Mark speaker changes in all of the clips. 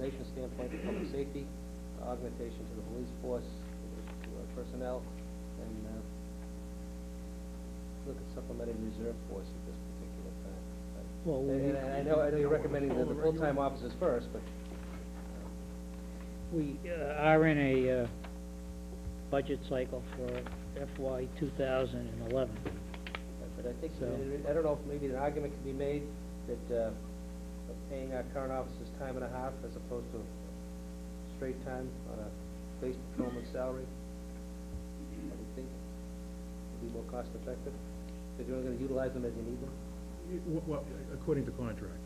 Speaker 1: regulation standpoint for public safety, augmentation to the police force, to our personnel, and look at supplementing reserve force at this particular time.
Speaker 2: Well,
Speaker 1: And I know you're recommending the full-time officers first, but
Speaker 2: we are in a budget cycle for FY 2011.
Speaker 1: but I think,
Speaker 2: So-
Speaker 1: I don't know if maybe an argument can be made that paying our current officers time and a half as opposed to straight time on a base patrolman salary, I would think would be more cost effective, because you're only going to utilize them as you need them.
Speaker 3: Well, according to contract,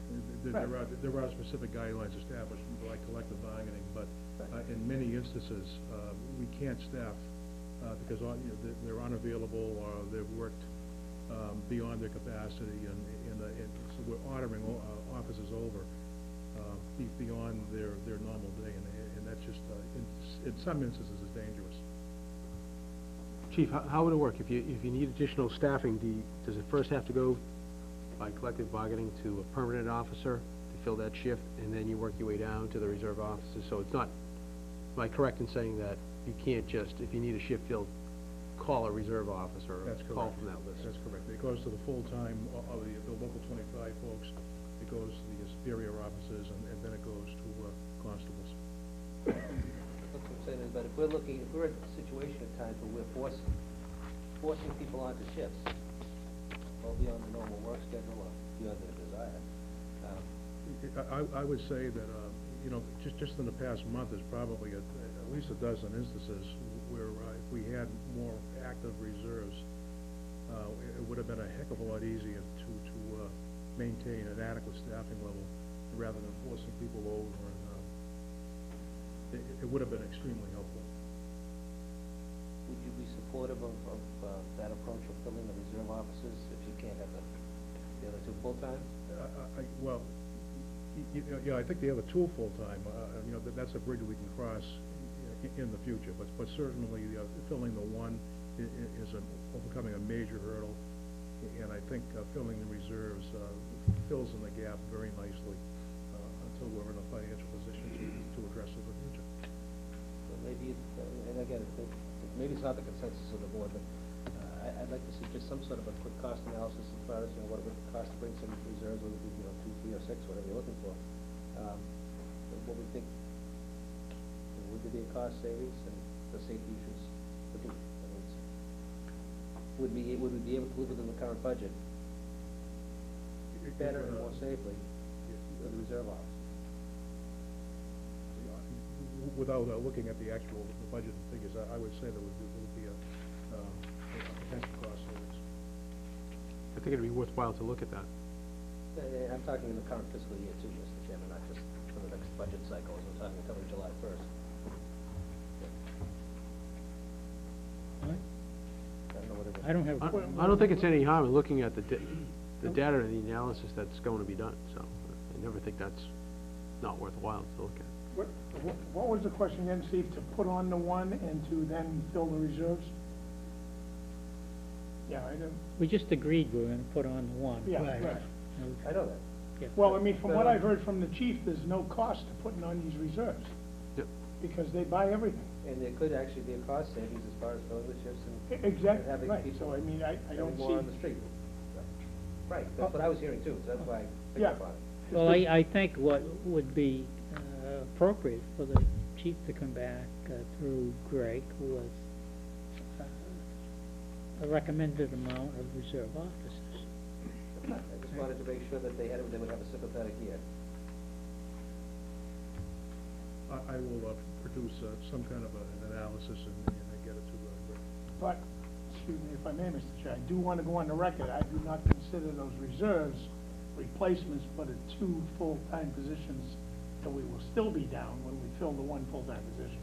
Speaker 1: Right.
Speaker 3: there are specific guidelines established by collective bargaining, but in many instances, we can't staff because they're unavailable or they've worked beyond their capacity, and so we're ordering officers over beyond their normal day, and that's just, in some instances, is dangerous.
Speaker 4: Chief, how would it work? If you need additional staffing, does it first have to go by collective bargaining to a permanent officer to fill that shift, and then you work your way down to the reserve officers? So it's not, am I correct in saying that you can't just, if you need a shift filled, call a reserve officer or
Speaker 3: That's
Speaker 4: call
Speaker 3: correct.
Speaker 4: from that list?
Speaker 3: That's correct. It goes to the full-time, of the local 25 folks, it goes to the superior officers, and then it goes to constables.
Speaker 1: That's what I'm saying is, but if we're in a situation at times where we're forcing people onto shifts, well beyond the normal work schedule or beyond their desire.
Speaker 3: I would say that, just in the past month, there's probably at least a dozen instances where if we had more active reserves, it would have been a heck of a lot easier to maintain an adequate staffing level rather than forcing people over, and it would have been extremely helpful.
Speaker 1: Would you be supportive of that approach of filling the reserve officers if you can't have the other two full-time?
Speaker 3: Well, yeah, I think the other two full-time, that's a bridge we can cross in the future, but certainly filling the one is becoming a major hurdle, and I think filling the reserves fills in the gap very nicely until we're in a financial position to address it in the future.
Speaker 1: So maybe, and again, maybe it's not the consensus of the board, but I'd like to see just some sort of a quick cost analysis as far as what it would cost to bring some reserves, whether it be 2, 3, or 6, whatever you're looking for. What we think, would there be a cost savings, and the safety issues would be. Would we be able to live within the current budget better and more safely with the reserve office?
Speaker 3: Without looking at the actual budget figures, I would say there would be a potential cost savings.
Speaker 4: I think it'd be worthwhile to look at that.
Speaker 1: I'm talking in the current fiscal year too, Mr. Chairman, not just for the next budget cycle, as we're talking until July 1st.
Speaker 2: I don't have.
Speaker 4: I don't think it's any harm in looking at the data and the analysis that's going to be done, so I never think that's not worthwhile to look at.
Speaker 5: What was the question again, Steve? To put on the one and to then fill the reserves? Yeah, I know.
Speaker 2: We just agreed we were going to put on the one.
Speaker 5: Yeah, right.
Speaker 1: I know that.
Speaker 2: Yeah.
Speaker 5: Well, I mean, from what I've heard from the chief, there's no cost to putting on these reserves.
Speaker 4: Yep.
Speaker 5: Because they buy everything.
Speaker 1: And there could actually be a cost savings as far as filling the shifts and
Speaker 5: Exactly,
Speaker 1: having
Speaker 5: right.
Speaker 1: people
Speaker 5: So, I mean, I don't
Speaker 1: more
Speaker 5: see.
Speaker 1: on the street. Right, that's what I was hearing too, so that's why I picked
Speaker 5: Yeah.
Speaker 1: up on it.
Speaker 2: Well, I think what would be appropriate for the chief to come back through Greg was a recommended amount of reserve officers.
Speaker 1: I just wanted to make sure that they would have a sympathetic ear.
Speaker 3: I will produce some kind of an analysis and get it to Greg.
Speaker 5: But, excuse me if I may, Mr. Chair, I do want to go on the record. I do not consider those reserves replacements for the 2 full-time positions that we will still be down when we fill the 1 full-time position.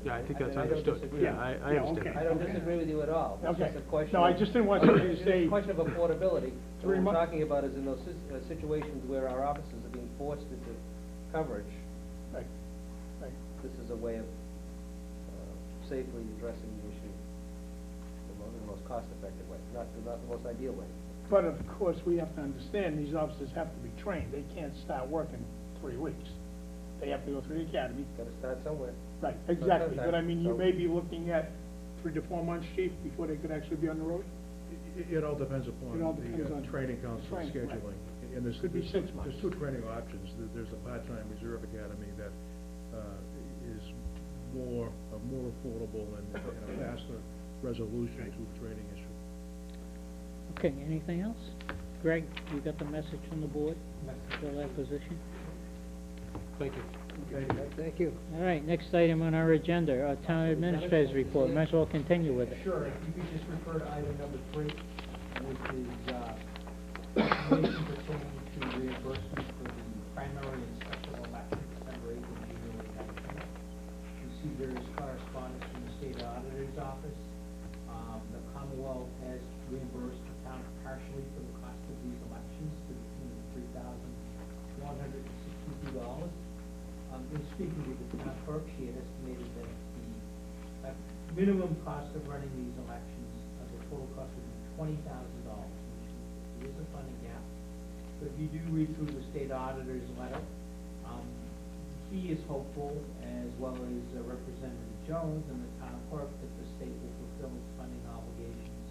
Speaker 4: Yeah, I think that's
Speaker 1: I don't
Speaker 4: understood.
Speaker 1: disagree.
Speaker 4: Yeah, I understand.
Speaker 5: okay.
Speaker 1: I don't disagree with you at all. It's
Speaker 5: Okay.
Speaker 1: just a question.
Speaker 5: No, I just didn't want you to say.
Speaker 1: It's a question of affordability. What
Speaker 5: 3
Speaker 1: we're
Speaker 5: months.
Speaker 1: talking about is in those situations where our officers are being forced into coverage.
Speaker 5: Right, right.
Speaker 1: This is a way of safely addressing the issue in the most cost-effective way, not the most ideal way.
Speaker 5: But of course, we have to understand these officers have to be trained. They can't start working 3 weeks. they have to go through the academy.
Speaker 1: Gotta start somewhere.
Speaker 5: Right, exactly,
Speaker 1: Sometimes,
Speaker 5: but I mean, you
Speaker 1: so-
Speaker 5: may be looking at 3 to 4 months, chief, before they could actually be on the road?
Speaker 3: It all depends upon
Speaker 5: It all depends
Speaker 3: the
Speaker 5: on
Speaker 3: training council
Speaker 5: training, right.
Speaker 3: scheduling. And there's,
Speaker 5: Could be 6 months.
Speaker 3: there's 2 training options. There's a part-time reserve academy that is more affordable and a faster resolution to a training issue.
Speaker 2: Okay, anything else? Greg, you got the message from the board? Fill that position?
Speaker 4: Thank you.
Speaker 6: Thank you.
Speaker 2: All right, next item on our agenda, our town administrator's report. Might as well continue with it.
Speaker 7: Sure, if you could just refer to item number 3, which is information pertaining to reimbursement for the primary and special election December 8th and January 19th. You see various correspondence from the state auditor's office. The Commonwealth has reimbursed the town partially for the cost of these elections to the tune of $3,162. In speaking with the town clerk, she had estimated that the minimum cost of running these elections, the total cost would be $20,000, which there is a funding gap. But if you do read through the state auditor's letter, he is hopeful, as well as Representative Jones and the town clerk, that the state will fulfill its funding obligations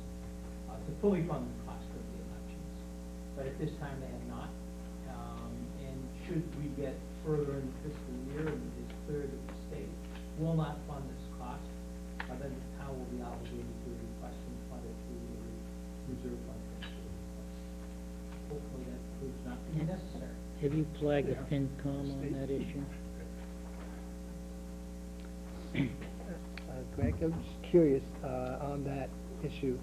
Speaker 7: to fully fund the cost of the elections. But at this time, they have not. And should we get further in the fiscal year, and it is clear that the state will not fund this cost, then the town will be obligated to request and fund it through the reserve fund transfer request. Hopefully that proves not to be necessary.
Speaker 2: Have you flagged the FinCom on that issue?
Speaker 6: Greg, I'm just curious, on that issue.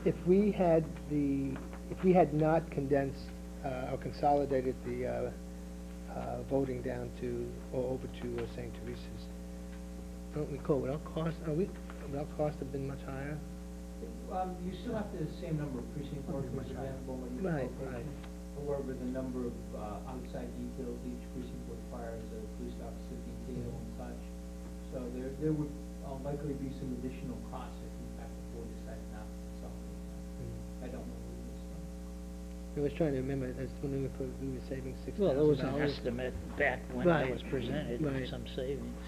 Speaker 6: If we had not condensed, or consolidated the, voting down to, or over to St. Teresa's, don't recall, would our cost have been much higher?
Speaker 7: You still have the same number of precinct workers available in each
Speaker 6: Right,
Speaker 7: location.
Speaker 6: right.
Speaker 7: However, the number of outside details each precinct requires, a police officer detail and such. So there would likely be some additional costs if in fact the board decided not to consolidate that. I don't know who this one.
Speaker 6: I was trying to remember, I was wondering if we were saving $6,000.
Speaker 2: Well, there was an estimate back when
Speaker 6: Right.
Speaker 2: that was presented, of
Speaker 6: Right.
Speaker 2: some savings.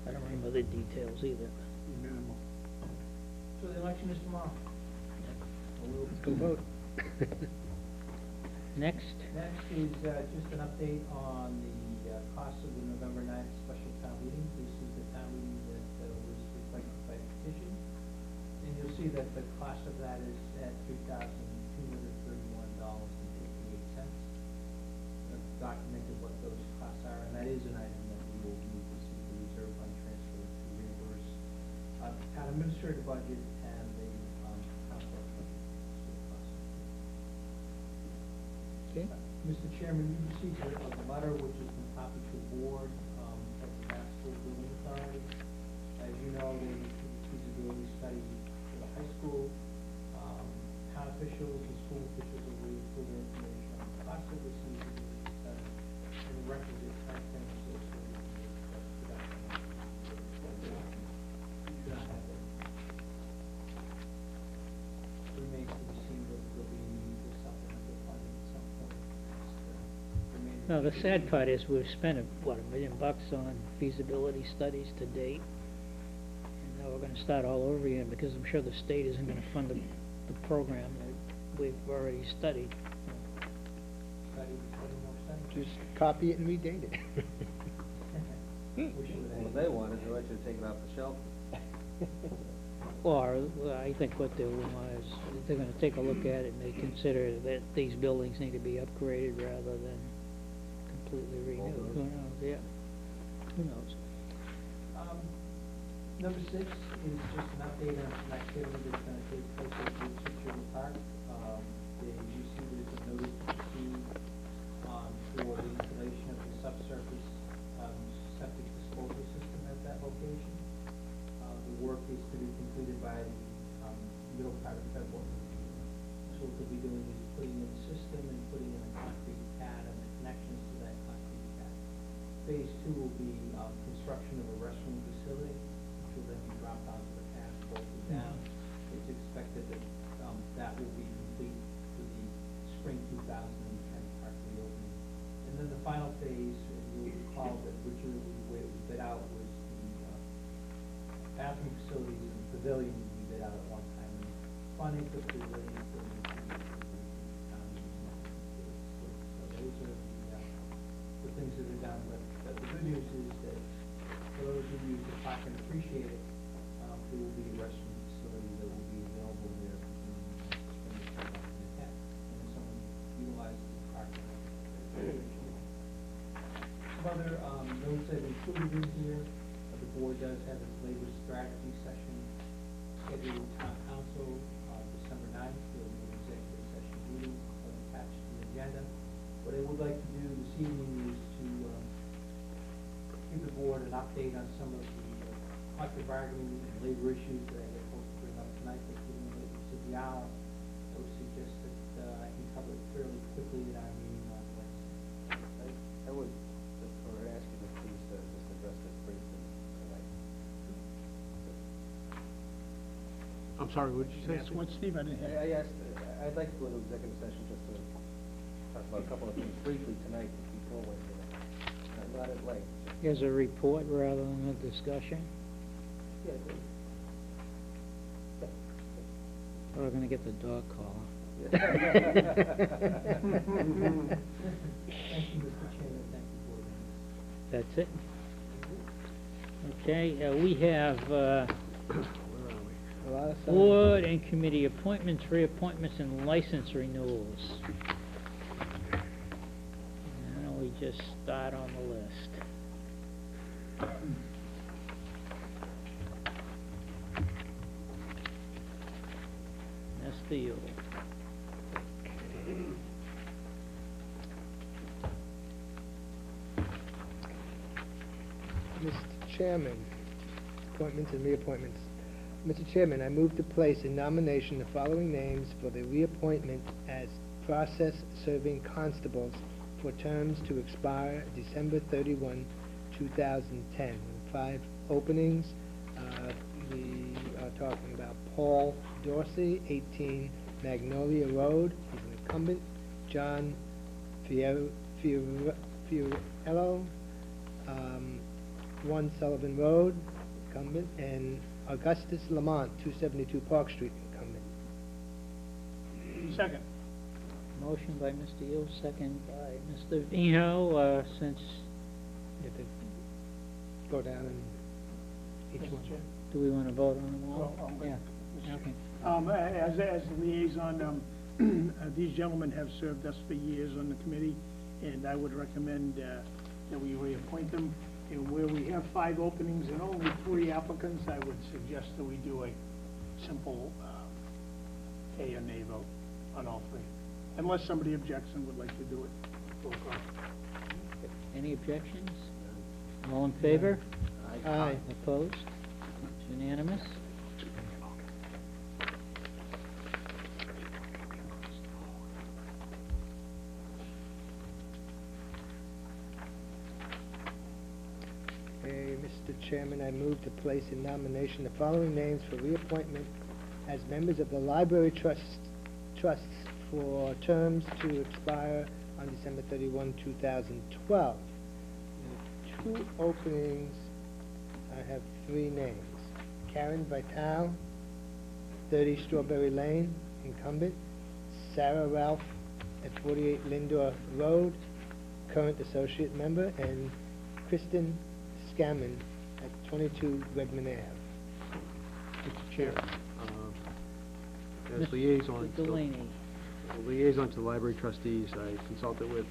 Speaker 2: I don't remember the details either.
Speaker 5: Minimal.
Speaker 7: So the election is tomorrow.
Speaker 6: Let's go vote.
Speaker 2: Next,
Speaker 7: Next is just an update on the cost of the November 9th special town meeting. This is the town meeting that was requested by petition. And you'll see that the cost of that is at $3,231.58. I've documented what those costs are, and that is an item that we will need to see the reserve fund transfer to reimburse the town administrative budget and the town clerk budget.
Speaker 2: okay,
Speaker 7: Mr. Chairman, you received a letter which has been copied to the board from the Mass School Building Authority. As you know, they did a feasibility study for the high school. Town officials and school officials are waiting for their information on the cost of this feasibility study and the requisite timeframe associated with the production. You do not have that. Remains to be seen whether there'll be the supplemental funding at some point.
Speaker 2: now, the sad part is we've spent, $1 million on feasibility studies to date. And now we're gonna start all over again, because I'm sure the state isn't gonna fund the program that we've already studied.
Speaker 7: Study more study.
Speaker 6: Just copy it and redate it.
Speaker 7: Wish it would
Speaker 1: Well,
Speaker 7: have.
Speaker 1: they want it, they want you to take it off the shelf.
Speaker 2: Or, I think what they'll want is, they're gonna take a look at it and they consider that these buildings need to be upgraded rather than completely renewed.
Speaker 1: Bulldozed.
Speaker 2: Who knows, yeah, who knows?
Speaker 7: Number 6 is just an update on some activity that's gonna take place at the Security Park. You see there's a notice to proceed for the installation of the subsurface septic disposal system at that location. The work is to be completed by the middle part of February. So what we'll be doing is putting in the system and putting in a concrete pad and the connections to that concrete pad. Phase 2 will be construction of a restroom facility, which will then be dropped onto the pad and bolted down. It's expected that that will be complete for the spring 2010 park reopening. And then the final phase, you'll recall that lecturing facilities and pavilion we bid out at one time, and funding for the pavilion is still being used. So those are the things that are done, but the good news is that for those who use the park and appreciate it, there will be a restroom facility that will be available there between spring and 2010. And if someone utilizes the park, some other notes I've included in here. The board does have its labor strategy session scheduled with town council December 9th. There will be an executive session meeting attached to the agenda. What I would like to do this evening is to give the board an update on some of the collective bargaining and labor issues that I had hoped to bring up tonight, but given the lateness of the hour, I would suggest that I can cover it fairly quickly in our meeting on Wednesday.
Speaker 1: I would prefer to ask you to please just address this briefly tonight.
Speaker 4: I'm sorry, what did you say?
Speaker 5: That's what, Steve, I didn't hear.
Speaker 1: I asked, I'd like to go into executive session just to talk about a couple of things briefly tonight before Wednesday. Not at length.
Speaker 2: Here's a report rather than a discussion.
Speaker 1: Yeah,
Speaker 2: We're gonna get the dog collar.
Speaker 7: Thank you, Mr. Chairman. Thank you, board members.
Speaker 2: That's it? Okay, we have,
Speaker 6: A lot of signs.
Speaker 2: board and committee appointments, reappointments, and license renewals. And we just start on the list. That's the you.
Speaker 6: Mr. Chairman, appointments and reappointments. Mr. Chairman, I move to place in nomination the following names for the reappointment as process-serving constables for terms to expire December 31, 2010. 5 openings. We are talking about Paul Dorsey, 18 Magnolia Road. He's an incumbent. John Fiorello, 1 Sullivan Road, incumbent. And Augustus Lamont, 272 Park Street, incumbent.
Speaker 5: Second.
Speaker 2: Motion by Mr. Yule, second by Mr. Vino, since,
Speaker 6: You have to go down and each
Speaker 5: Mr.
Speaker 6: one.
Speaker 5: Chair.
Speaker 2: do we want to vote on them all?
Speaker 5: Well,
Speaker 2: Yeah,
Speaker 5: Mr.
Speaker 2: okay.
Speaker 5: As the liaison, these gentlemen have served us for years on the committee, and I would recommend that we reappoint them. And where we have 5 openings and only 3 applicants, I would suggest that we do a simple yea or nay vote on all 3, unless somebody objects and would like to do it. Roll call.
Speaker 2: Any objections? All in favor?
Speaker 6: Aye.
Speaker 2: Opposed? It's unanimous.
Speaker 6: Okay, Mr. Chairman, I move to place in nomination the following names for reappointment as members of the library trusts for terms to expire on December 31, 2012. There are 2 openings. I have 3 names. Karen Vital, 30 Strawberry Lane, incumbent. Sarah Ralph at 48 Lindor Road, current associate member. And Kristen Scammon at 22 Redmond Ave.
Speaker 4: Mr. Chair, as
Speaker 2: Mr.
Speaker 4: liaison,
Speaker 2: Delaney.
Speaker 4: liaison to the library trustees, I consulted with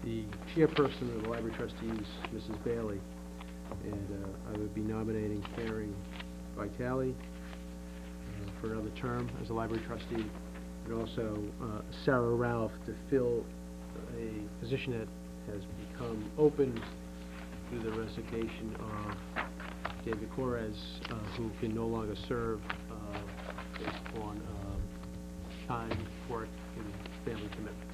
Speaker 4: the chairperson of the library trustees, Mrs. Bailey, and I would be nominating Karen Vitale for another term as a library trustee, and also Sarah Ralph to fill a position that has become open through the resignation of David Correz, who can no longer serve based upon time, work, and family commitments.